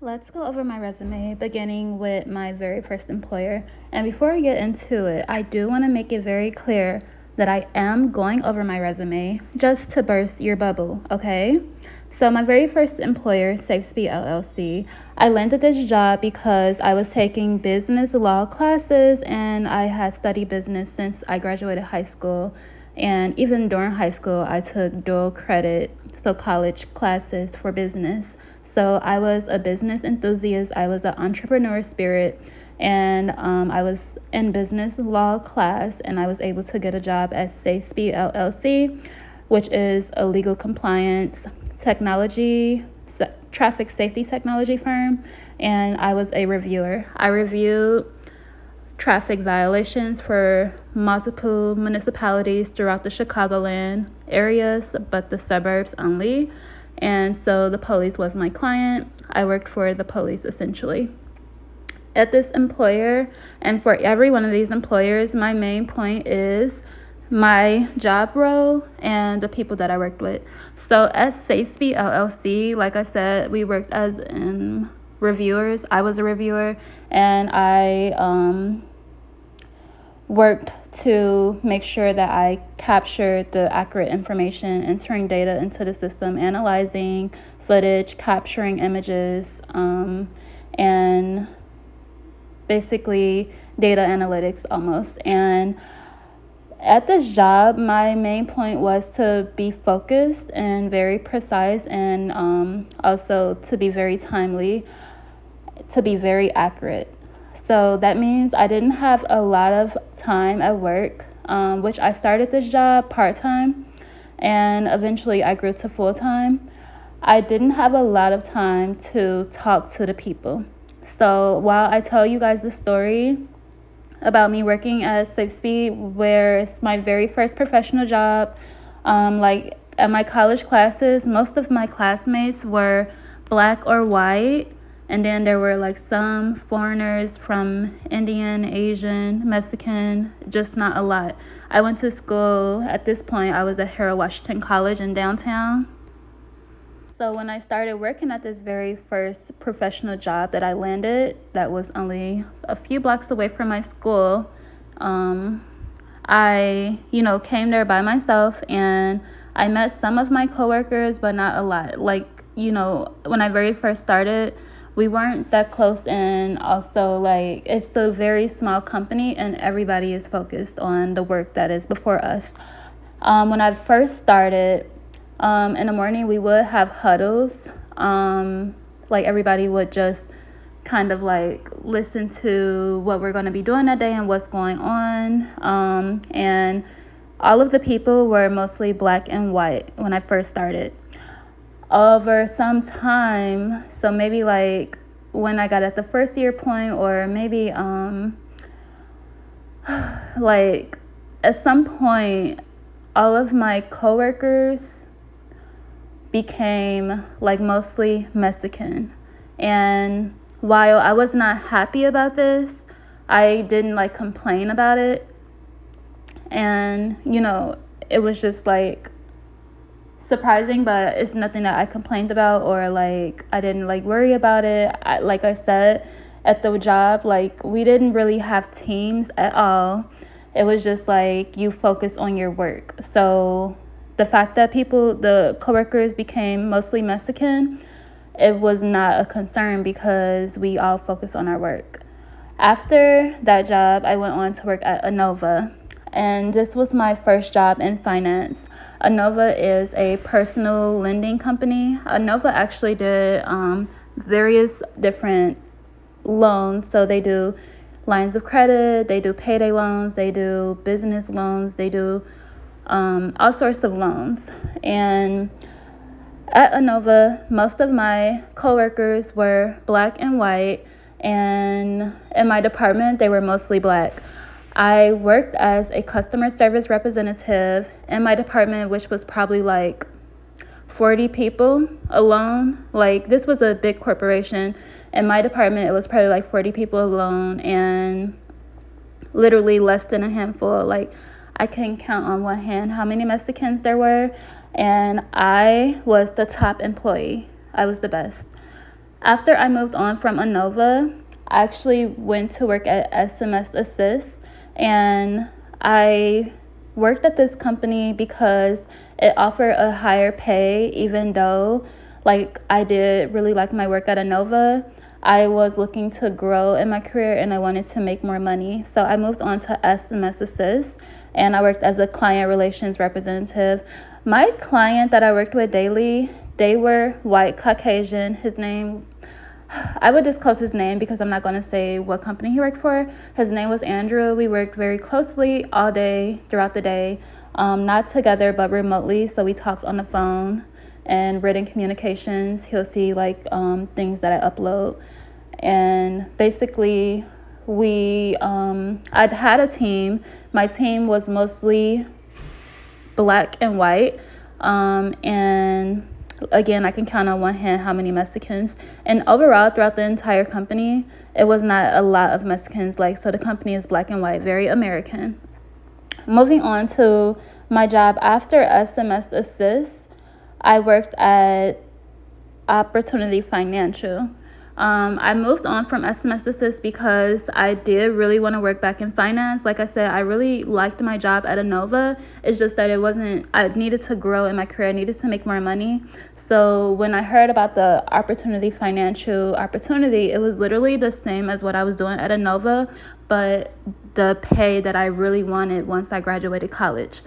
Let's go over my resume, beginning with my very first employer. And before I get into it, I do want to make it very clear that I am going over my resume just to burst your bubble, okay? So, my very first employer, SafeSpeed LLC, I landed this job because I was taking business law classes and I had studied business since I graduated high school. And even during high school, I took dual credit, so college classes for business. So I was a business enthusiast, I was an entrepreneur spirit, and I was in business law class, and I was able to get a job at SafeSpeed LLC, which is a legal compliance technology, traffic safety technology firm, and I was a reviewer. I reviewed traffic violations for multiple municipalities throughout the Chicagoland areas, but the suburbs only. And so the police was my client. I worked for the police essentially. At this employer, and for every one of these employers, my main point is my job role and the people that I worked with. So at SafeSpeed LLC, like I said, we worked as reviewers. I was a reviewer, and I worked to make sure that I captured the accurate information, entering data into the system, analyzing footage, capturing images, and basically data analytics almost. And at this job, my main point was to be focused and very precise, and also to be very timely, to be very accurate. So that means I didn't have a lot of time at work, which I started this job part-time, and eventually I grew to full-time. I didn't have a lot of time to talk to the people. So while I tell you guys the story about me working at SafeSpeed, where it's my very first professional job, like at my college classes, most of my classmates were black or white. And then there were like some foreigners from Indian, Asian, Mexican, just not a lot. I went to school, at this point, I was at Harold Washington College in downtown. So when I started working at this very first professional job that I landed, that was only a few blocks away from my school, I, came there by myself, and I met some of my coworkers, but not a lot. Like, when I very first started, we weren't that close, and also like it's a very small company and everybody is focused on the work that is before us. When I first started, in the morning we would have huddles. Like everybody would just kind of like listen to what we're going to be doing that day and what's going on. And all of the people were mostly black and white when I first started. Over some time, so maybe like when I got at the first year point, or maybe like at some point, all of my coworkers became like mostly Mexican. And while I was not happy about this, I didn't like complain about it. And it was just like surprising, but it's nothing that I complained about, or like I didn't like worry about it. Like I said, at the job, like we didn't really have teams at all. It was just like you focus on your work. So the fact that the coworkers became mostly Mexican, it was not a concern because we all focused on our work. After that job, I went on to work at Anova, and this was my first job in finance. Anova is a personal lending company. Anova actually did various different loans. So they do lines of credit, they do payday loans, they do business loans, they do all sorts of loans. And at Anova, most of my coworkers were black and white, and in my department, they were mostly black. I worked as a customer service representative in my department, which was probably like 40 people alone. Like this was a big corporation. In my department, it was probably like 40 people alone, and literally less than a handful. Like I can count on one hand how many Mexicans there were, and I was the top employee. I was the best. After I moved on from Anova, I actually went to work at SMS Assist, and I worked at this company because it offered a higher pay, even though like I did really like my work at Anova. I was looking to grow in my career and I wanted to make more money. So I moved on to SMS Assist and I worked as a client relations representative. My client that I worked with daily, they were white Caucasian. His name, I would disclose his name because I'm not going to say what company he worked for. His name was Andrew. We worked very closely all day, throughout the day, not together but remotely. So we talked on the phone and written communications. He'll see like things that I upload. And basically, I'd had a team. My team was mostly black and white. And again, I can count on one hand how many Mexicans. And overall, throughout the entire company, it was not a lot of Mexicans. Like, so the company is black and white, very American. Moving on to my job after SMS Assist, I worked at Opportunity Financial. I moved on from SMS Assist because I did really want to work back in finance. Like I said, I really liked my job at Anova. It's just that I needed to grow in my career. I needed to make more money. So when I heard about the Opportunity Financial opportunity, it was literally the same as what I was doing at Anova, but the pay that I really wanted once I graduated college.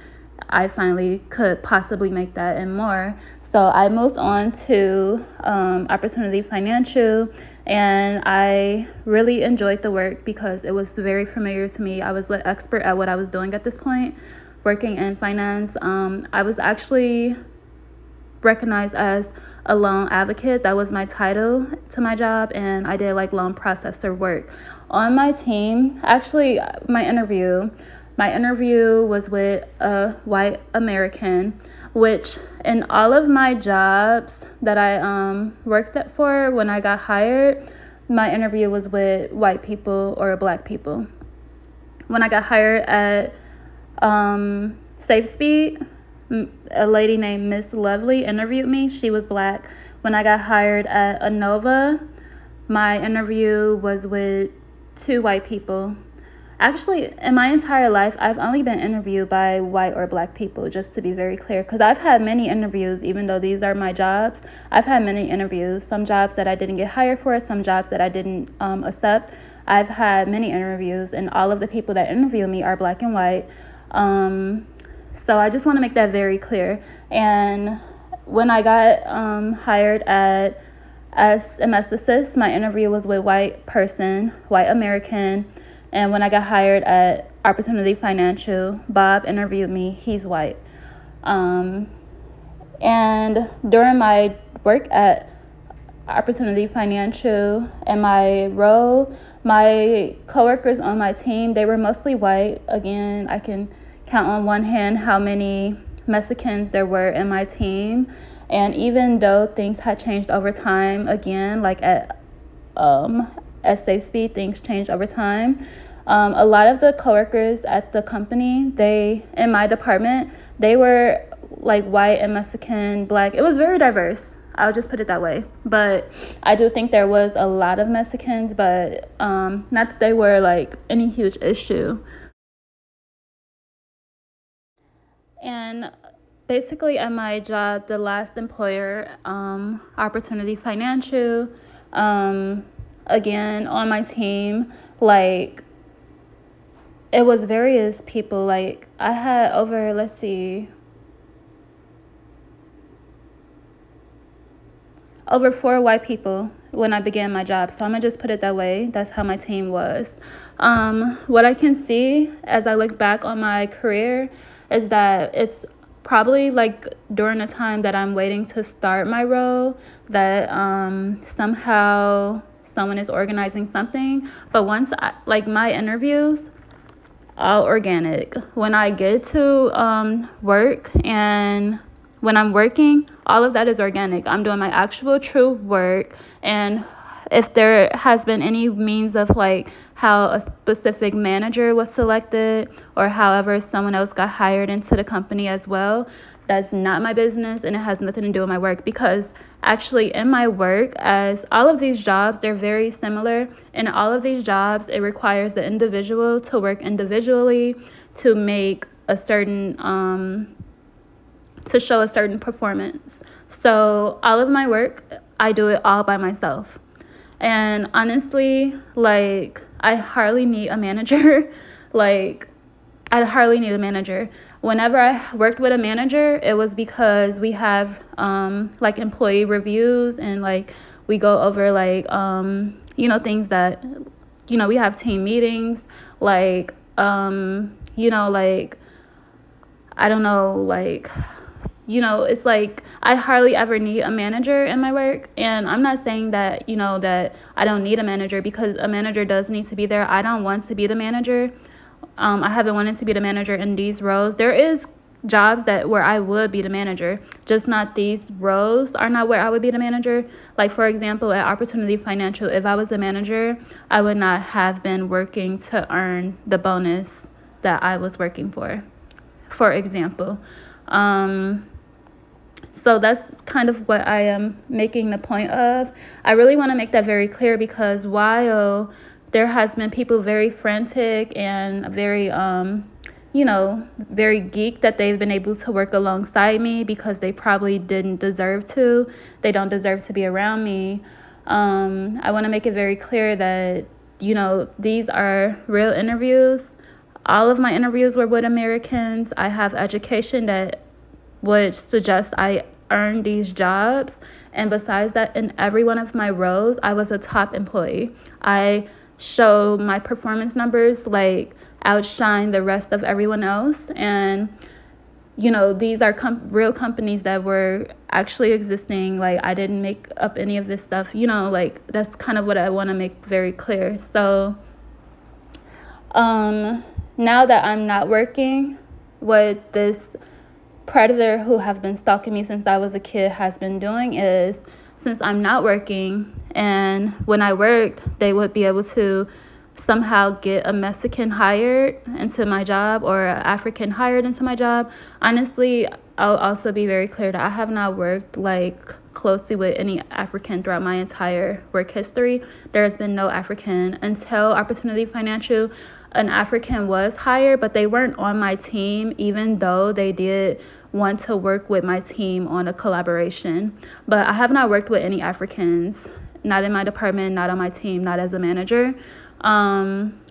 I finally could possibly make that and more. So I moved on to Opportunity Financial, and I really enjoyed the work because it was very familiar to me. I was an expert at what I was doing at this point, working in finance. I was actually recognized as a loan advocate. That was my title to my job, and I did like loan processor work. On my team, actually, my interview was with a white American, which in all of my jobs that I worked at for when I got hired, my interview was with white people or black people. When I got hired at SafeSpeed, a lady named Miss Lovely interviewed me. She was black. When I got hired at Anova, my interview was with 2 white people. Actually, in my entire life, I've only been interviewed by white or black people, just to be very clear, because I've had many interviews, even though these are my jobs. I've had many interviews, some jobs that I didn't get hired for, some jobs that I didn't accept. I've had many interviews, and all of the people that interview me are black and white. So I just want to make that very clear. And when I got hired at SMS Assist, my interview was with white American. And when I got hired at Opportunity Financial, Bob interviewed me. He's white. And during my work at Opportunity Financial and my role, my coworkers on my team, they were mostly white. Again, I can count on one hand how many Mexicans there were in my team. And even though things had changed over time, again, like at SafeSpeed, things changed over time. A lot of the coworkers at the company, in my department, they were like white and Mexican, black. It was very diverse. I'll just put it that way. But I do think there was a lot of Mexicans, but not that they were like any huge issue. And basically at my job, the last employer, Opportunity Financial, again, on my team, like, it was various people. Like, I had over, over 4 white people when I began my job. So I'm going to just put it that way. That's how my team was. What I can see as I look back on my career is that it's probably like during the time that I'm waiting to start my role that somehow someone is organizing something. But once my interviews, all organic. When I get to work and when I'm working, all of that is organic. I'm doing my actual true work. And if there has been any means of like how a specific manager was selected or however someone else got hired into the company as well, that's not my business and it has nothing to do with my work, because actually in my work, as all of these jobs, they're very similar. In all of these jobs, it requires the individual to work individually to make a certain, to show a certain performance. So all of my work, I do it all by myself. And honestly, like, I hardly need a manager. Like, I hardly need a manager. Whenever I worked with a manager, it was because we have like employee reviews, and like we go over like things that we have team meetings, like like I don't know, like it's like I hardly ever need a manager in my work. And I'm not saying that that I don't need a manager, because a manager does need to be there. I don't want to be the manager. I haven't wanted to be the manager in these roles. There is jobs where I would be the manager, just not these roles are not where I would be the manager. Like, for example, at Opportunity Financial, if I was a manager, I would not have been working to earn the bonus that I was working for example. So that's kind of what I am making the point of. I really want to make that very clear, because while there has been people very frantic and very, very geek that they've been able to work alongside me because they probably didn't deserve to. They don't deserve to be around me. I want to make it very clear that, these are real interviews. All of my interviews were with Americans. I have education that would suggest I earned these jobs. And besides that, in every one of my roles, I was a top employee. I show my performance numbers like outshine the rest of everyone else. And these are real companies that were actually existing. Like, I didn't make up any of this stuff, like that's kind of what I want to make very clear. So now that I'm not working, what this predator who have been stalking me since I was a kid has been doing is, since I'm not working, and when I worked, they would be able to somehow get a Mexican hired into my job or an African hired into my job. Honestly, I'll also be very clear that I have not worked like closely with any African throughout my entire work history. There has been no African until Opportunity Financial. An African was hired, but they weren't on my team, even though they did want to work with my team on a collaboration. But I have not worked with any Africans, not in my department, not on my team, not as a manager.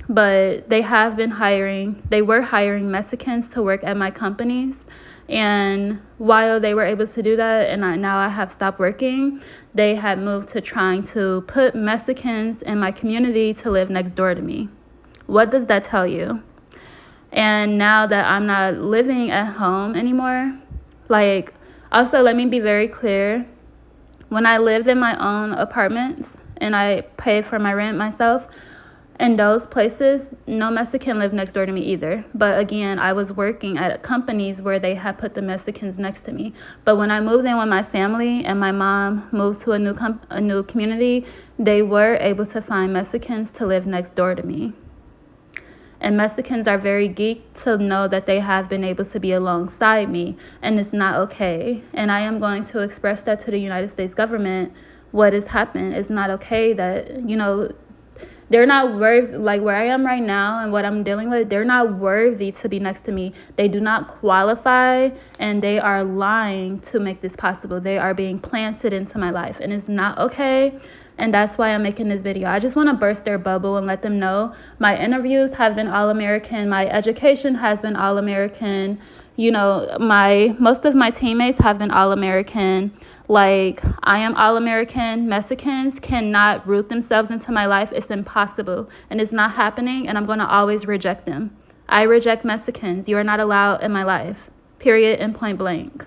But they have been hiring. They were hiring Mexicans to work at my companies. And while they were able to do that, and now I have stopped working, they had moved to trying to put Mexicans in my community to live next door to me. What does that tell you? And now that I'm not living at home anymore, like, also let me be very clear. When I lived in my own apartments and I paid for my rent myself, in those places, no Mexican lived next door to me either. But again, I was working at companies where they had put the Mexicans next to me. But when I moved in with my family and my mom moved to a new community, they were able to find Mexicans to live next door to me. And Mexicans are very geeked to know that they have been able to be alongside me, and it's not okay. And I am going to express that to the United States government. What has happened is not okay. That, they're not worth, like where I am right now and what I'm dealing with, they're not worthy to be next to me. They do not qualify, and they are lying to make this possible. They are being planted into my life, and it's not okay. And that's why I'm making this video. I just want to burst their bubble and let them know my interviews have been all American. My education has been all American. Most of my teammates have been all American. Like, I am all American. Mexicans cannot root themselves into my life. It's impossible. And it's not happening. And I'm going to always reject them. I reject Mexicans. You are not allowed in my life. Period and point blank.